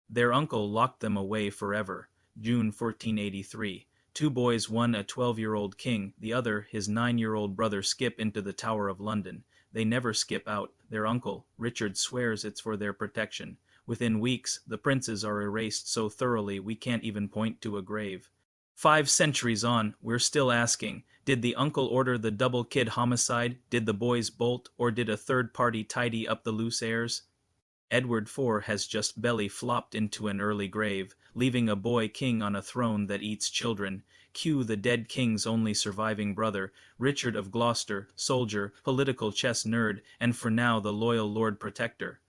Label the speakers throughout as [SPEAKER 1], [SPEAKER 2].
[SPEAKER 1] Their uncle locked them away forever. June 1483. Two boys, one a 12-year-old king, the other his 9-year-old brother, skip into the Tower of London. They never skip out. Their uncle, Richard, swears it's for their protection. Within weeks, the princes are erased so thoroughly we can't even point to a grave. 5 centuries on, we're still asking, did the uncle order the double kid homicide, did the boys bolt, or did a third party tidy up the loose heirs? Edward IV has just belly flopped into an early grave, leaving a boy king on a throne that eats children. Cue the dead king's only surviving brother, Richard of Gloucester, soldier, political chess nerd, and for now the loyal Lord Protector.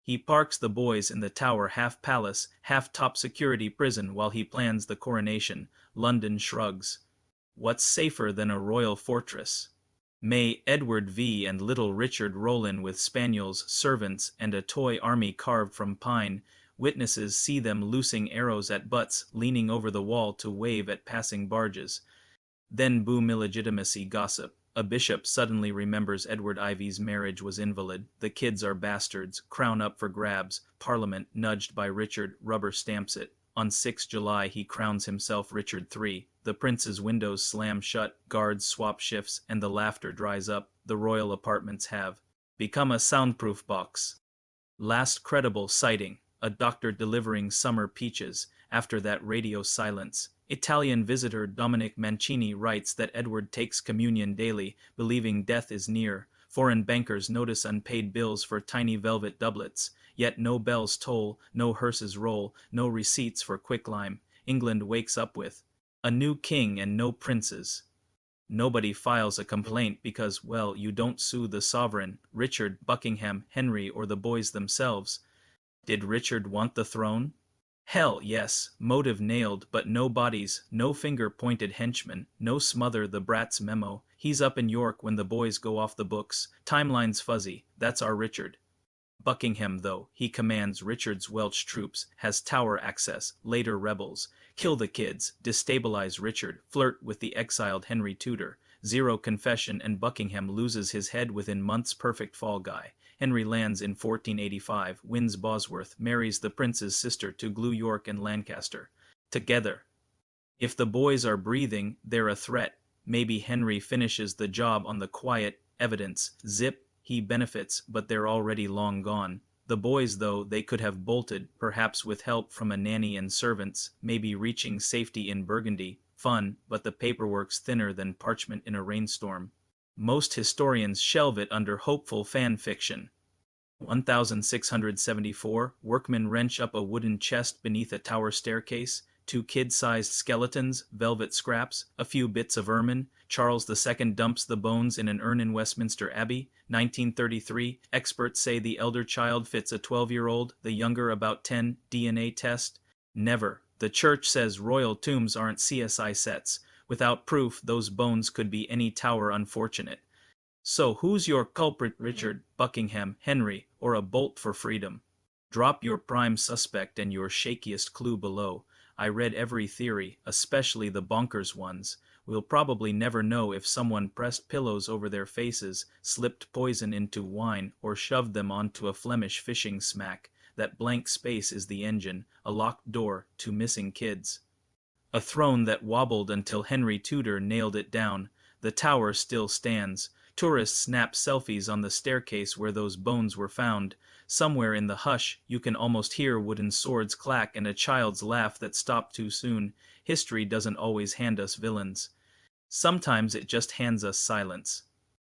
[SPEAKER 1] He parks the boys in the Tower, half palace, half top security prison, while he plans the coronation. London shrugs. What's safer than a royal fortress? May Edward V and little Richard roll in with spaniels, servants, and a toy army carved from pine. Witnesses see them loosing arrows at butts, leaning over the wall to wave at passing barges. Then boom illegitimacy gossip. A bishop suddenly remembers Edward IV's marriage was invalid. The kids are bastards. Crown up for grabs. Parliament, nudged by Richard, rubber stamps it. On 6 July he crowns himself Richard III. The prince's windows slam shut, guards swap shifts, and the laughter dries up. The royal apartments have become a soundproof box. Last credible sighting, a doctor delivering summer peaches. After that radio silence, Italian visitor Dominic Mancini writes that Edward takes communion daily, believing death is near. Foreign bankers notice unpaid bills for tiny velvet doublets. Yet no bells toll, no hearses roll, no receipts for quicklime. England wakes up with a new king and no princes. Nobody files a complaint because, well, you don't sue the sovereign, Richard, Buckingham, Henry, or the boys themselves. Did Richard want the throne? Hell, yes, motive nailed, but no bodies, no finger-pointed henchmen, no smother the brat's memo. He's up in York when the boys go off the books. Timeline's fuzzy, that's our Richard. Buckingham, though, he commands Richard's Welsh troops, has Tower access, later rebels. Kill the kids, destabilize Richard, flirt with the exiled Henry Tudor. Zero confession and Buckingham loses his head within months. Perfect fall guy. Henry lands in 1485, wins Bosworth, marries the prince's sister to glue York and Lancaster together. If the boys are breathing, they're a threat. Maybe Henry finishes the job on the quiet. Evidence. Zip. He benefits, but they're already long gone. The boys, though, they could have bolted, perhaps with help from a nanny and servants, maybe reaching safety in Burgundy. Fun, but the paperwork's thinner than parchment in a rainstorm. Most historians shelve it under hopeful fan fiction. 1674, workmen wrench up a wooden chest beneath a tower staircase. 2 kid-sized skeletons, velvet scraps, a few bits of ermine. Charles II dumps the bones in an urn in Westminster Abbey. 1933, experts say the elder child fits a 12-year-old, the younger about 10. DNA test. Never. The church says royal tombs aren't CSI sets. Without proof, those bones could be any Tower unfortunate. So who's your culprit, Richard, Buckingham, Henry, or a bolt for freedom? Drop your prime suspect and your shakiest clue below. I read every theory, especially the bonkers ones. We'll probably never know if someone pressed pillows over their faces, slipped poison into wine, or shoved them onto a Flemish fishing smack. That blank space is the engine, a locked door, 2 missing kids. A throne that wobbled until Henry Tudor nailed it down. The Tower still stands. Tourists snap selfies on the staircase where those bones were found. Somewhere in the hush, you can almost hear wooden swords clack and a child's laugh that stopped too soon. History doesn't always hand us villains. Sometimes it just hands us silence.